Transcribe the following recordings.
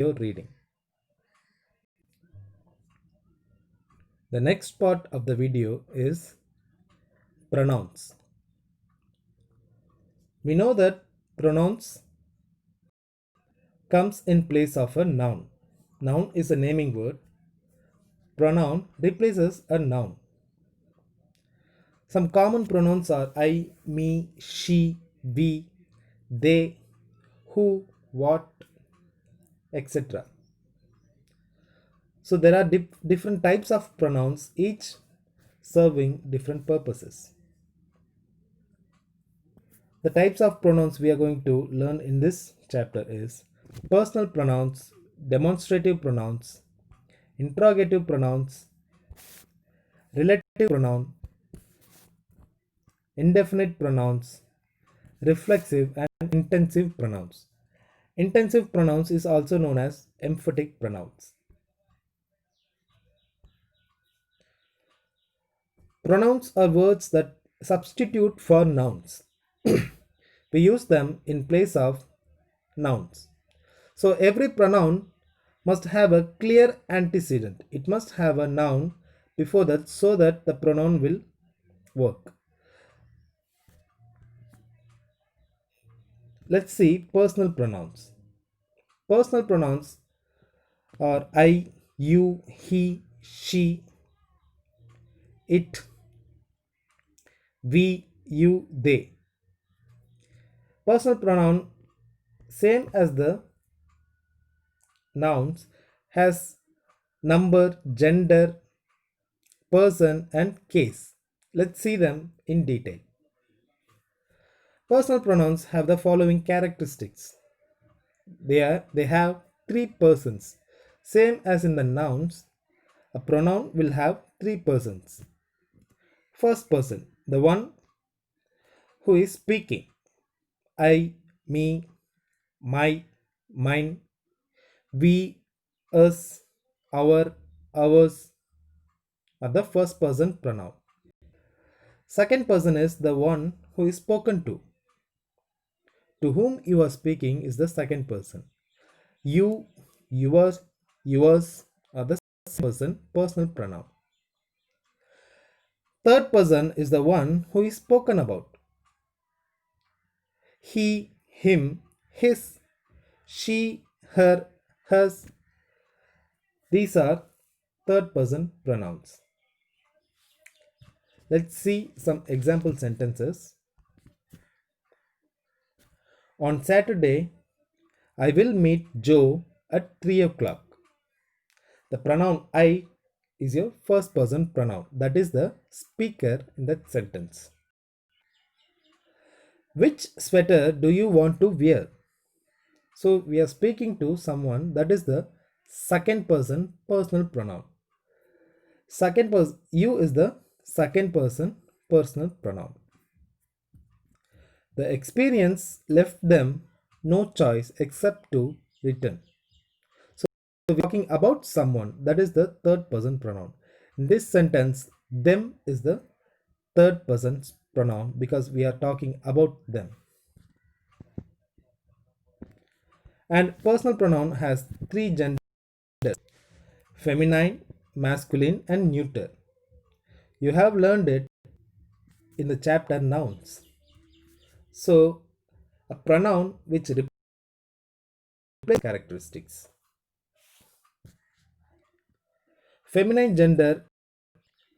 your reading. The next part of the video is pronouns. We know that pronouns comes in place of a noun. Noun is a naming word. Pronoun replaces a noun. Some common pronouns are I, me, she, we, they, who, what, etc. So there are different types of pronouns, each serving different purposes. The types of pronouns we are going to learn in this chapter is personal pronouns, demonstrative pronouns, interrogative pronouns, relative pronoun, indefinite pronouns, reflexive and intensive pronouns. Intensive pronouns is also known as emphatic pronouns. Pronouns are words that substitute for nouns. We use them in place of nouns. So every pronoun must have a clear antecedent. It must have a noun before that so that the pronoun will work. Let's see personal pronouns. Personal pronouns are I, you, he, she, it, we, you, they. Personal pronoun, same as the nouns, has number, gender, person, and case. Let's see them in detail. Personal pronouns have the following characteristics. They have three persons. Same as in the nouns, a pronoun will have three persons. First person, the one who is speaking. I, me, my, mine, we, us, our, ours are the first person pronoun. Second person is the one who is spoken to. To whom you are speaking is the second person. You, yours are the person personal pronoun. Third person is the one who is spoken about. He, him, his, she, her, hers. These are third person pronouns. Let's see some example sentences. On Saturday, I will meet Joe at 3 o'clock. The pronoun I is your first person pronoun. That is the speaker in that sentence. Which sweater do you want to wear? So we are speaking to someone, that is the second person personal pronoun. Second person, you is the second person personal pronoun. The experience left them no choice except to return. So we're talking about someone, that is the third person pronoun. In this sentence, them is the third person pronoun because we are talking about them. And personal pronoun has three genders: feminine, masculine, and neuter. You have learned it in the chapter nouns. So, a pronoun which replaces characteristics. Feminine gender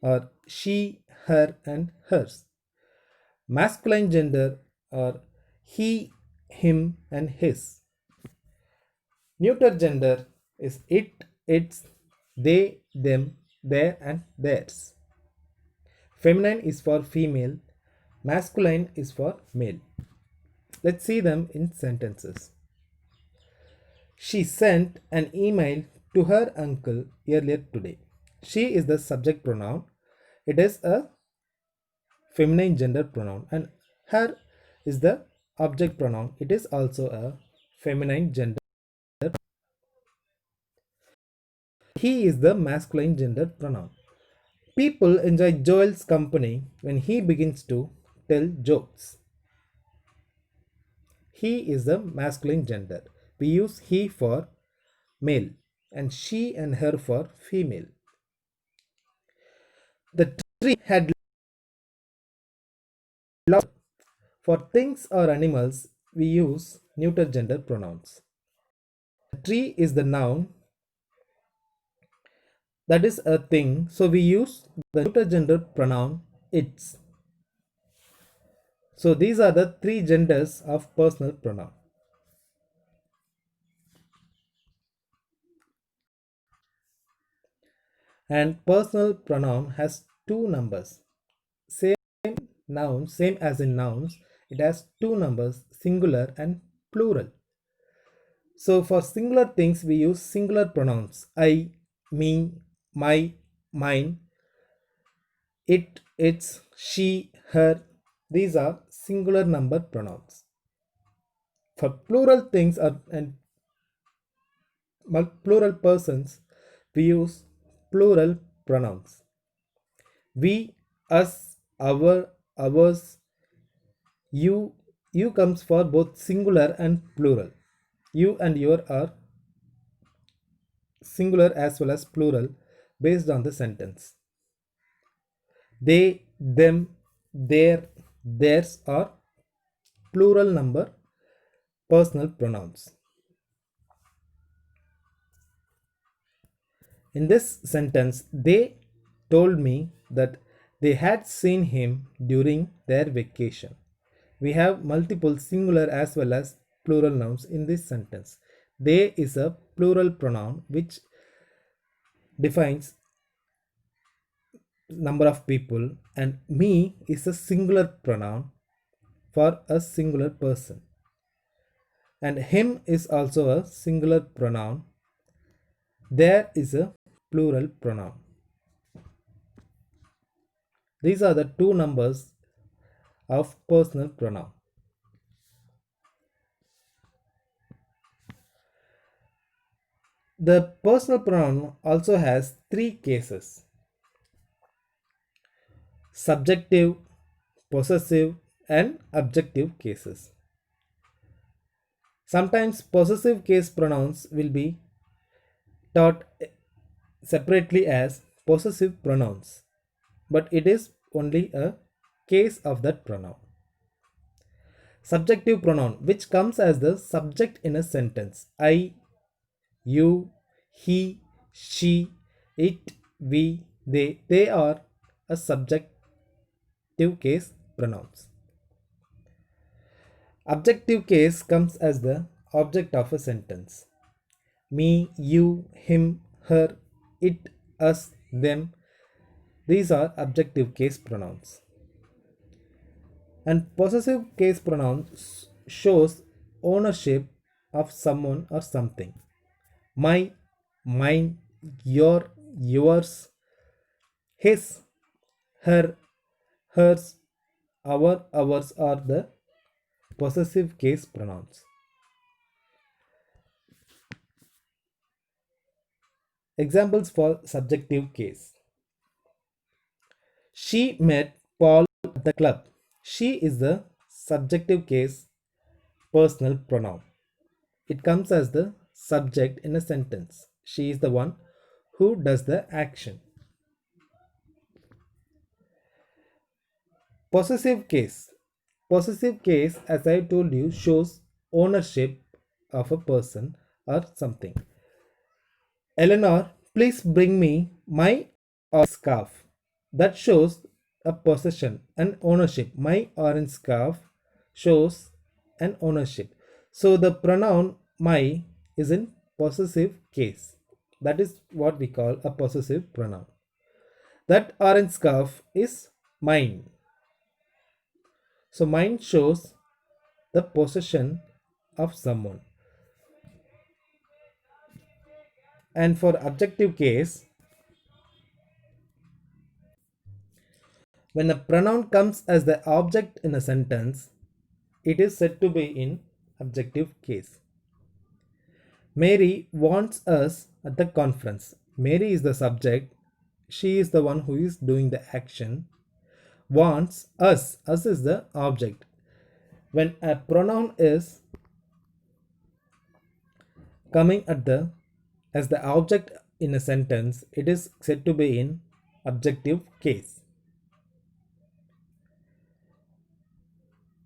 are she, her, and hers. Masculine gender are he, him, and his. Neuter gender is it, its, they, them, their, and theirs. Feminine is for female, masculine is for male. Let's see them in sentences. She sent an email to her uncle earlier today. She is the subject pronoun. It is a feminine gender pronoun, and her is the object pronoun. It is also a feminine gender. He is the masculine gender pronoun. People enjoy Joel's company when he begins to tell jokes. He is the masculine gender. We use he for male and she and her for female. The tree had love. For things or animals, we use neuter gender pronouns. The tree is the noun, that is a thing, so we use the neuter gender pronoun its. So these are the three genders of personal pronoun. And personal pronoun has two numbers. Same noun, same as in nouns, it has two numbers, singular and plural. So for singular things, we use singular pronouns I, me, my, mine, it, its, she, her. These are singular number pronouns. For plural things and plural persons, we use plural pronouns. We, us, our, ours, you. You comes for both singular and plural. You and your are singular as well as plural based on the sentence. They, them, their, theirs are plural number personal pronouns. In this sentence, they told me that they had seen him during their vacation. We have multiple singular as well as plural nouns in this sentence. They is a plural pronoun which defines number of people, and me is a singular pronoun for a singular person, and him is also a singular pronoun. There is a plural pronoun. These are the two numbers of personal pronoun. The personal pronoun also has three cases: subjective, possessive, and objective cases. Sometimes possessive case pronouns will be taught separately as possessive pronouns, but it is only a case of that pronoun. Subjective pronoun, which comes as the subject in a sentence: I, you, he, she, it, we, they are a subjective case pronouns. Objective case comes as the object of a sentence: me, you, him, her, it, us, them. These are objective case pronouns. And possessive case pronoun shows ownership of someone or something: my, mine, your, yours, his, her, hers, our, ours are the possessive case pronouns. Examples for subjective case: she met Paul at the club. She is the subjective case personal pronoun. It comes as the subject in a sentence. She is the one who does the action. Possessive case. Possessive case, as I told you, shows ownership of a person or something. Eleanor, please bring me my orange scarf. That shows a possession and ownership. My orange scarf shows an ownership. So the pronoun my is in possessive case. That is what we call a possessive pronoun. That orange scarf is mine. So mine shows the possession of someone. And for objective case, when a pronoun comes as the object in a sentence, it is said to be in objective case. Mary wants us at the conference. Mary is the subject. She is the one who is doing the action. Wants us. Us is the object. When a pronoun is coming at the as the object in a sentence, it is said to be in objective case.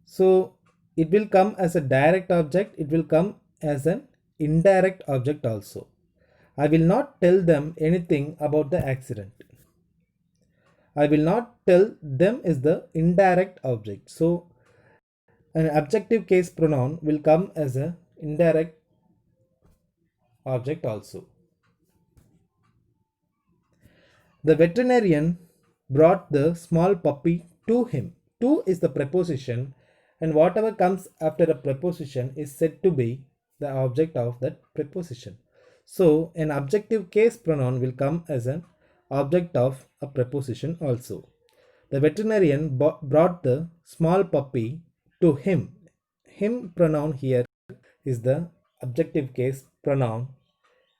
So it will come as a direct object, it will come as an indirect object also. I will not tell them anything about the accident. I will not tell them is the indirect object. So an objective case pronoun will come as a indirect object also. The veterinarian brought the small puppy to him. To is the preposition, and whatever comes after a preposition is said to be the object of that preposition. So, an objective case pronoun will come as an object of a preposition also. The veterinarian brought the small puppy to him. Him pronoun here is the objective case pronoun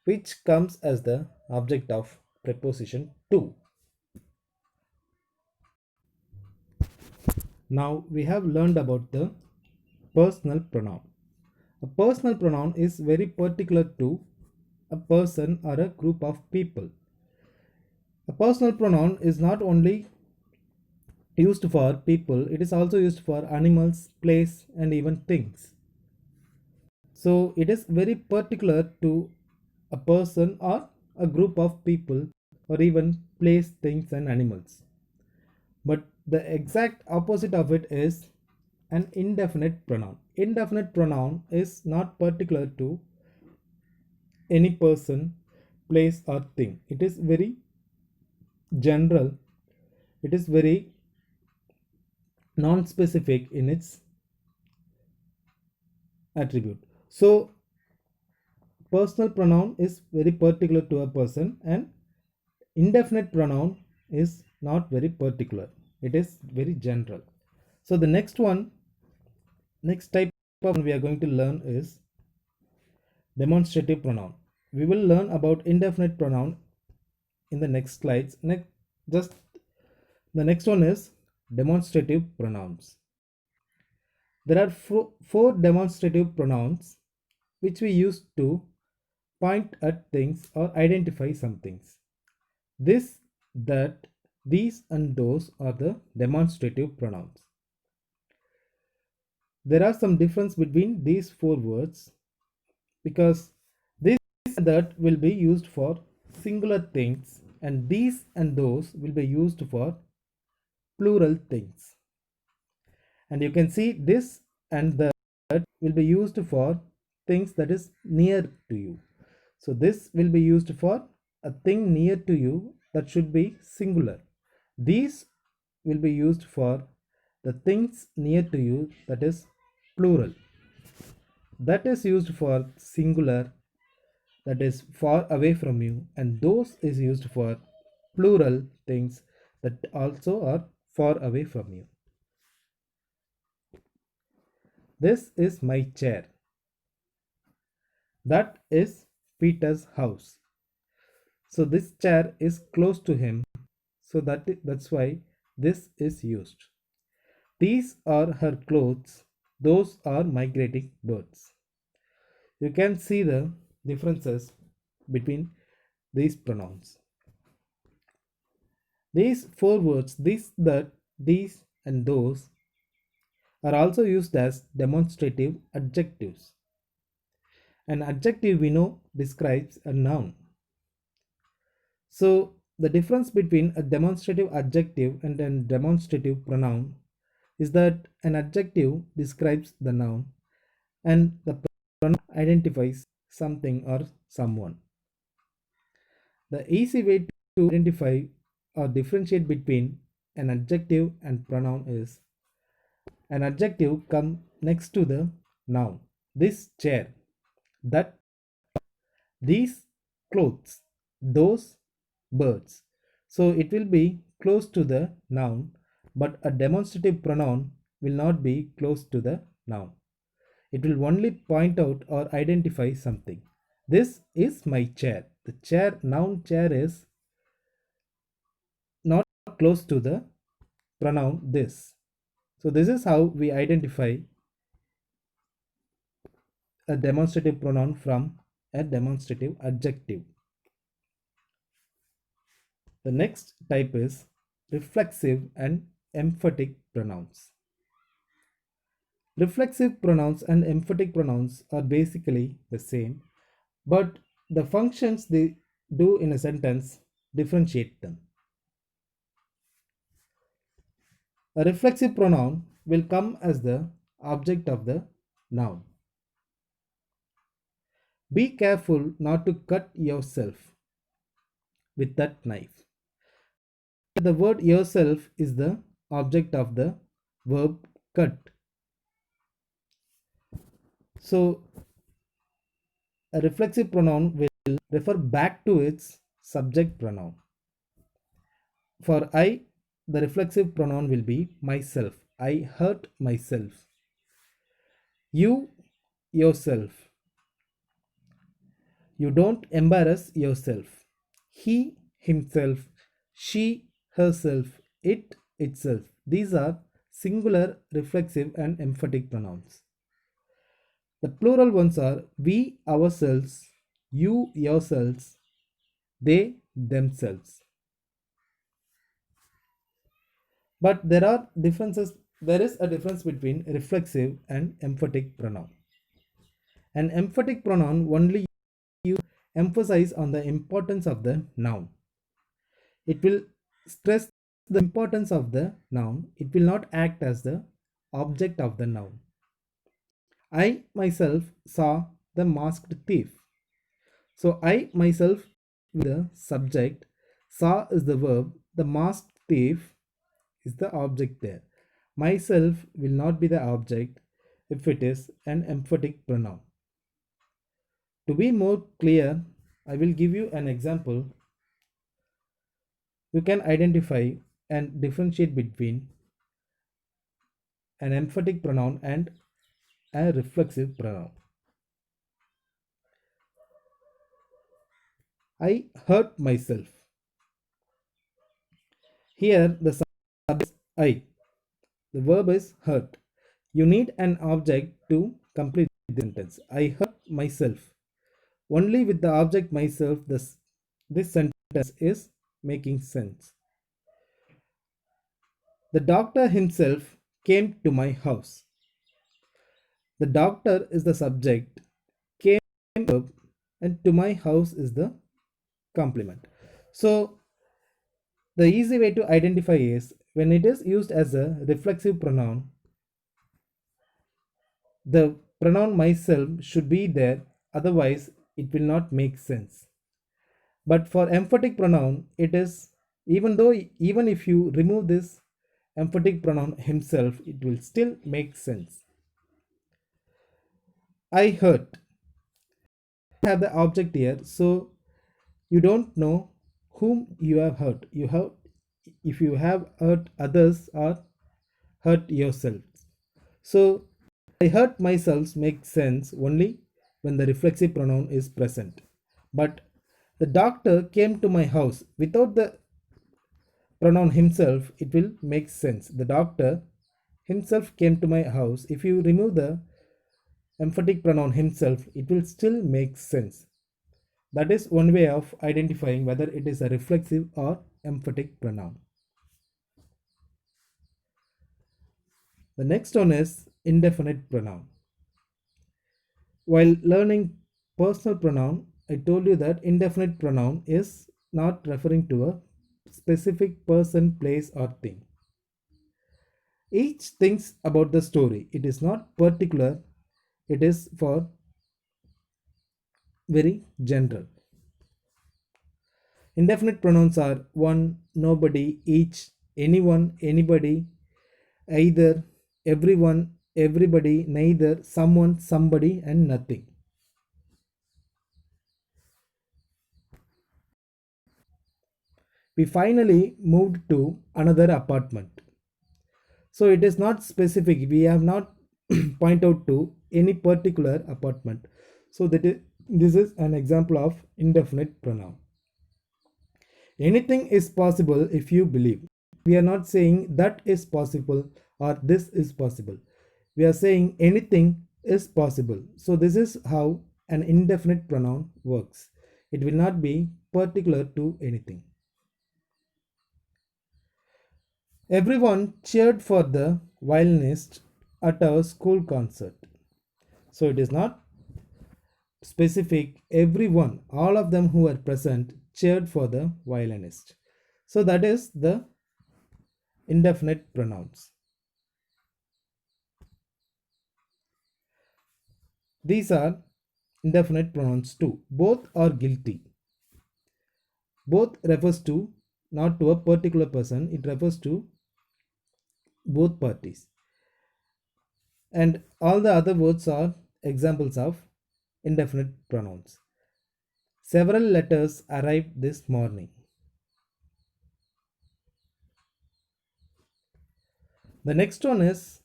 which comes as the object of preposition to. Now we have learned about the personal pronoun. A personal pronoun is very particular to a person or a group of people. A personal pronoun is not only used for people, it is also used for animals, place, and even things. So it is very particular to a person or a group of people or even place, things, and animals. But the exact opposite of it is an indefinite pronoun. Indefinite pronoun is not particular to any person, place, or thing. It is very general, it is very non specific in its attribute. So, personal pronoun is very particular to a person, and indefinite pronoun is not very particular, it is very general. So, the next type of we are going to learn is demonstrative pronoun. We will learn about indefinite pronoun in the next slides. Just the next one is demonstrative pronouns. There are four demonstrative pronouns which we use to point at things or identify some things. This, that, these, and those are the demonstrative pronouns. There are some difference between these four words because this and that will be used for singular things, and these and those will be used for plural things. And you can see this and that will be used for things that is near to you. So this will be used for a thing near to you that should be singular. These will be used for the things near to you that is plural. That is used for singular, that is far away from you, and those is used for plural things that also are far away from you. This is my chair. That is Peter's house. So this chair is close to him, so that's why this is used. These are her clothes. Those are migrating birds. You can see the differences between these pronouns. These four words, this, that, these, and those, are also used as demonstrative adjectives. An adjective we know describes a noun. So the difference between a demonstrative adjective and a demonstrative pronoun is that an adjective describes the noun and the pronoun identifies something or someone. The easy way to identify or differentiate between an adjective and pronoun is an adjective come next to the noun. This chair, that, these clothes, those birds. So it will be close to the noun, but a demonstrative pronoun will not be close to the noun. It will only point out or identify something. This is my chair. The chair, noun chair, is not close to the pronoun this. So this is how we identify a demonstrative pronoun from a demonstrative adjective. The next type is reflexive and emphatic pronouns. Reflexive pronouns and emphatic pronouns are basically the same, but the functions they do in a sentence differentiate them. A reflexive pronoun will come as the object of the noun. Be careful not to cut yourself with that knife. The word yourself is the object of the verb cut. So, a reflexive pronoun will refer back to its subject pronoun. For I, the reflexive pronoun will be myself. I hurt myself. You, yourself. You don't embarrass yourself. He, himself. She, herself. It, itself. These are singular, reflexive, and emphatic pronouns. The plural ones are we, ourselves, you, yourselves, they, themselves. But there is a difference between reflexive and emphatic pronoun. An emphatic pronoun only emphasize on the importance of the noun. It will stress the importance of the noun. It will not act as the object of the noun. I myself saw the masked thief. So I myself the subject, saw is the verb, the masked thief is the object there. Myself will not be the object if it is an emphatic pronoun. To be more clear, I will give you an example. You can identify and differentiate between an emphatic pronoun and a reflexive pronoun. I hurt myself. Here the subject is I. The verb is hurt. You need an object to complete the sentence. I hurt myself. Only with the object myself this sentence is making sense. The doctor himself came to my house. The doctor is the subject, came verb, and to my house is the complement. So the easy way to identify is when it is used as a reflexive pronoun, the pronoun myself should be there, otherwise it will not make sense. But for emphatic pronoun, it is even if you remove this emphatic pronoun himself, it will still make sense. I hurt. Have the object here, so you don't know whom you have hurt. You have if you have hurt others or hurt yourself. So I hurt myself makes sense only when the reflexive pronoun is present. But the doctor came to my house without the pronoun himself, it will make sense. The doctor himself came to my house. If you remove the emphatic pronoun himself, it will still make sense. That is one way of identifying whether it is a reflexive or emphatic pronoun. The next one is indefinite pronoun. While learning personal pronoun, I told you that indefinite pronoun is not referring to a specific person, place, or thing. Each thinks about the story. It is not particular, it is for very general. Indefinite pronouns are one, nobody, each, anyone, anybody, either, everyone, everybody, neither, someone, somebody, and nothing. We finally moved to another apartment. So it is not specific. We have not point out to any particular apartment. So this is an example of indefinite pronoun. Anything is possible if you believe. We are not saying that is possible or this is possible. We are saying anything is possible. So this is how an indefinite pronoun works. It will not be particular to anything. Everyone cheered for the violinist at our school concert. So it is not specific. Everyone, all of them who were present, cheered for the violinist. So that is the indefinite pronouns. These are indefinite pronouns too. Both are guilty. Both refers to not to a particular person, it refers to both parties. And all the other words are examples of indefinite pronouns. Several letters arrived this morning. The next one is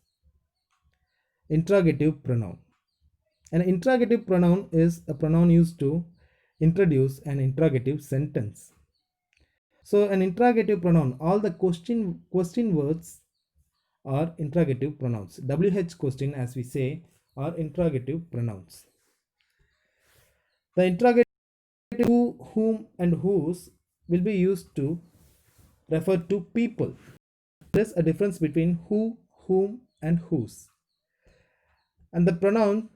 interrogative pronoun. An interrogative pronoun is a pronoun used to introduce an interrogative sentence. So an interrogative pronoun, all the question words are interrogative pronouns. WH question, as we say, are interrogative pronouns. The interrogative who, whom, and whose will be used to refer to people. There is a difference between who, whom, and whose. And the pronoun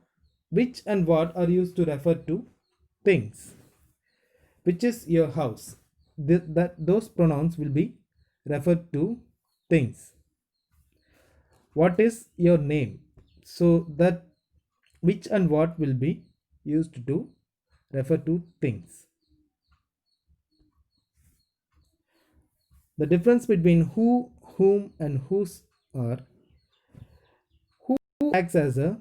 which and what are used to refer to things. Which is your house? Those pronouns will be referred to things. What is your name? So that which and what will be used to refer to things. The difference between who, whom, and whose are who acts as a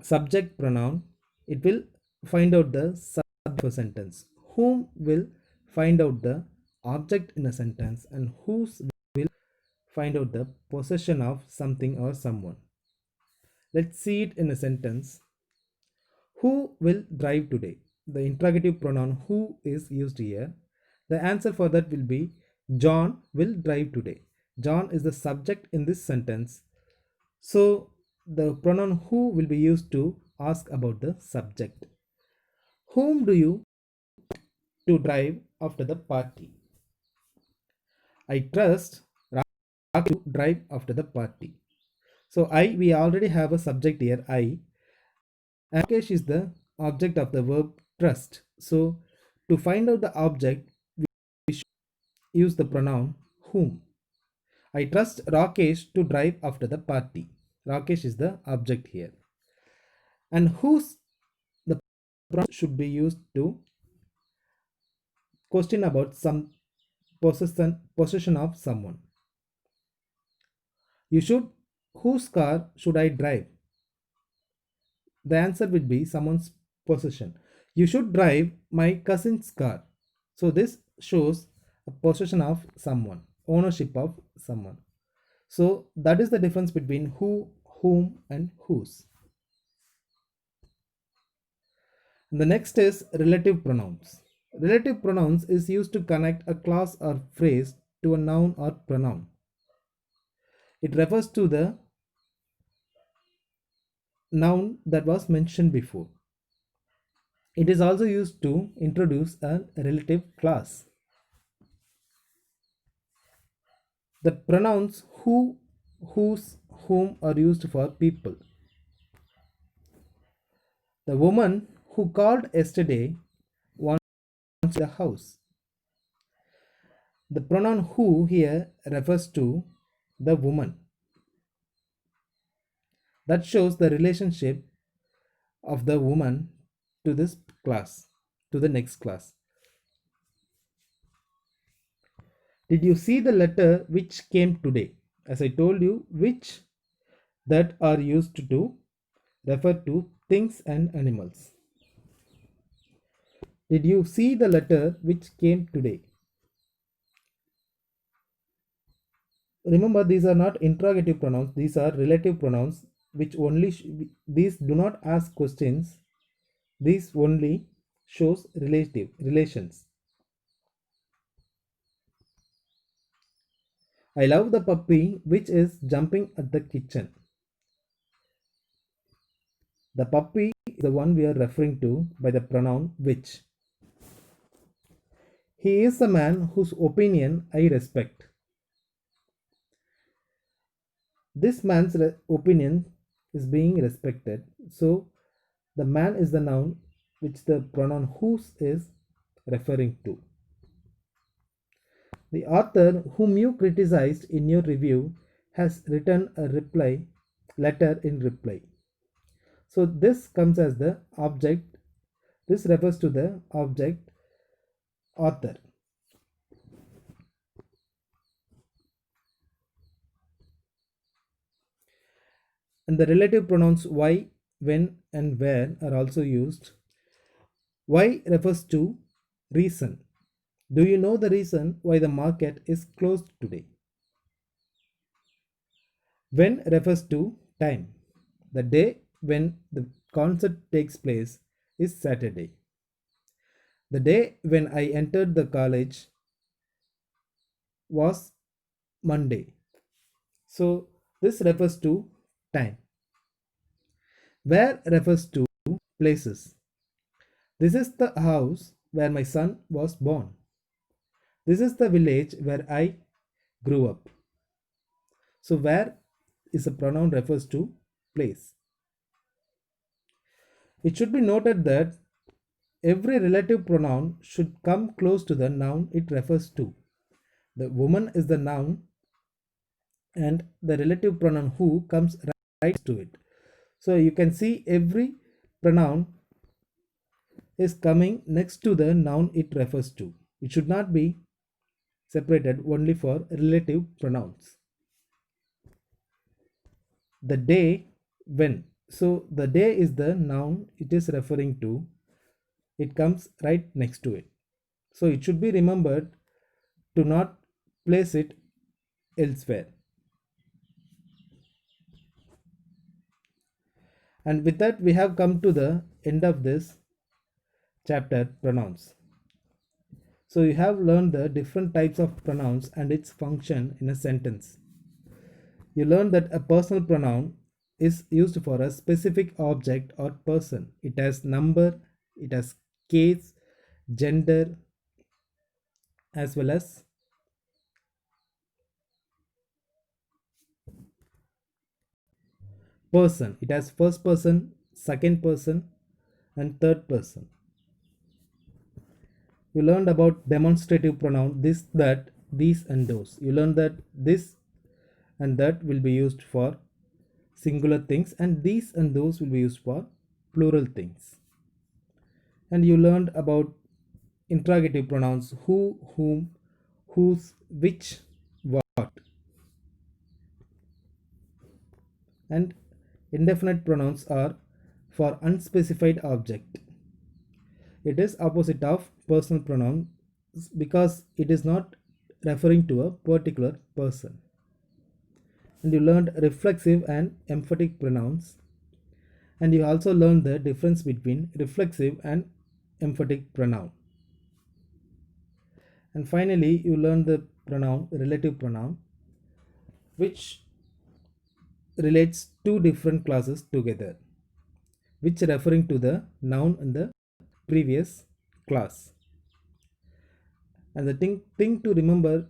subject pronoun, it will find out the subject of a sentence. Whom will find out the object in a sentence, and whose will find out the possession of something or someone. Let's see it in a sentence. Who will drive today? The interrogative pronoun who is used here. The answer for that will be John will drive today. John is the subject in this sentence. So the pronoun who will be used to ask about the subject. Whom do you to drive after the party? I trust Rak to drive after the party. So we already have a subject here, I. And Rakesh is the object of the verb trust. So to find out the object, we should use the pronoun whom. I trust Rakesh to drive after the party. Rakesh is the object here. And whose, the pronoun should be used to question about some possession of someone. You should, whose car should I drive? The answer would be someone's possession. You should drive my cousin's car. So this shows a possession of someone, ownership of someone. So that is the difference between who, whom, and whose. And the next is relative pronouns. Relative pronouns is used to connect a clause or phrase to a noun or pronoun. It refers to the noun that was mentioned before. It is also used to introduce a relative clause. The pronouns who, whose, whom are used for people. The woman who called yesterday wants the house. The pronoun who here refers to the woman. That shows the relationship of the woman to this class, to the next class. Did you see the letter which came today? As I told you, which that are used to refer to things and animals. Did you see the letter which came today? Remember, these are not interrogative pronouns, these are relative pronouns which only these do not ask questions, these only shows relative relations. I love the puppy which is jumping at the kitchen. The puppy is the one we are referring to by the pronoun which. He is a man whose opinion I respect. This man's opinion is being respected. So the man is the noun which the pronoun whose is referring to. The author whom you criticized in your review has written a reply letter in reply. So this comes as the object. This refers to the object author. And the relative pronouns why, when, and where are also used. Why refers to reason. Do you know the reason why the market is closed today? When refers to time. The day when the concert takes place is Saturday. The day when I entered the college was Monday. So this refers to time. Where refers to places. This is the house where my son was born. This is the village where I grew up. So where is a pronoun refers to place. It should be noted that every relative pronoun should come close to the noun it refers to. The woman is the noun and the relative pronoun who comes right to it. So you can see every pronoun is coming next to the noun it refers to. It should not be separated only for relative pronouns. The day when. So the day is the noun it is referring to. It comes right next to it. So it should be remembered to not place it elsewhere. And with that, we have come to the end of this chapter, pronouns. So you have learned the different types of pronouns and its function in a sentence. You learned that a personal pronoun is used for a specific object or person. It has number, it has case, gender, as well as person. It has first person, second person, and third person. You learned about demonstrative pronoun this, that, these, and those. You learned that this and that will be used for singular things, and these and those will be used for plural things. And you learned about interrogative pronouns who, whom, whose, which, what. And indefinite pronouns are for unspecified object. It is opposite of personal pronoun because it is not referring to a particular person. And you learned reflexive and emphatic pronouns, and you also learned the difference between reflexive and emphatic pronoun. And finally, you learned the pronoun relative pronoun, which relates two different classes together, which referring to the noun in the previous class. And the thing to remember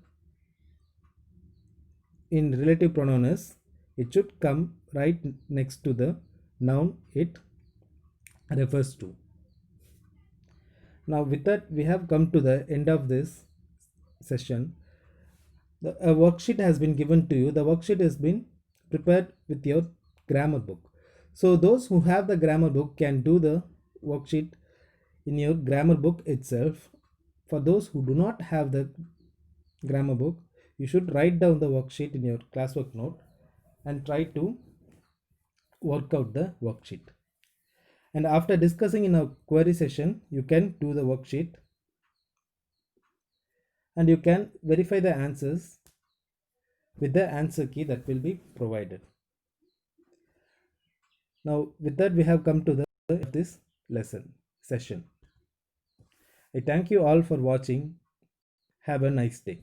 in relative pronoun is it should come right next to the noun it refers to. Now with that, we have come to the end of this session. A worksheet has been given to you. The worksheet has been prepared with your grammar book. So those who have the grammar book can do the worksheet in your grammar book itself. For those who do not have the grammar book, you should write down the worksheet in your classwork note and try to work out the worksheet. And after discussing in a query session, you can do the worksheet and you can verify the answers with the answer key that will be provided. Now with that, we have come to the end of this lesson session. I thank you all for watching. Have a nice day.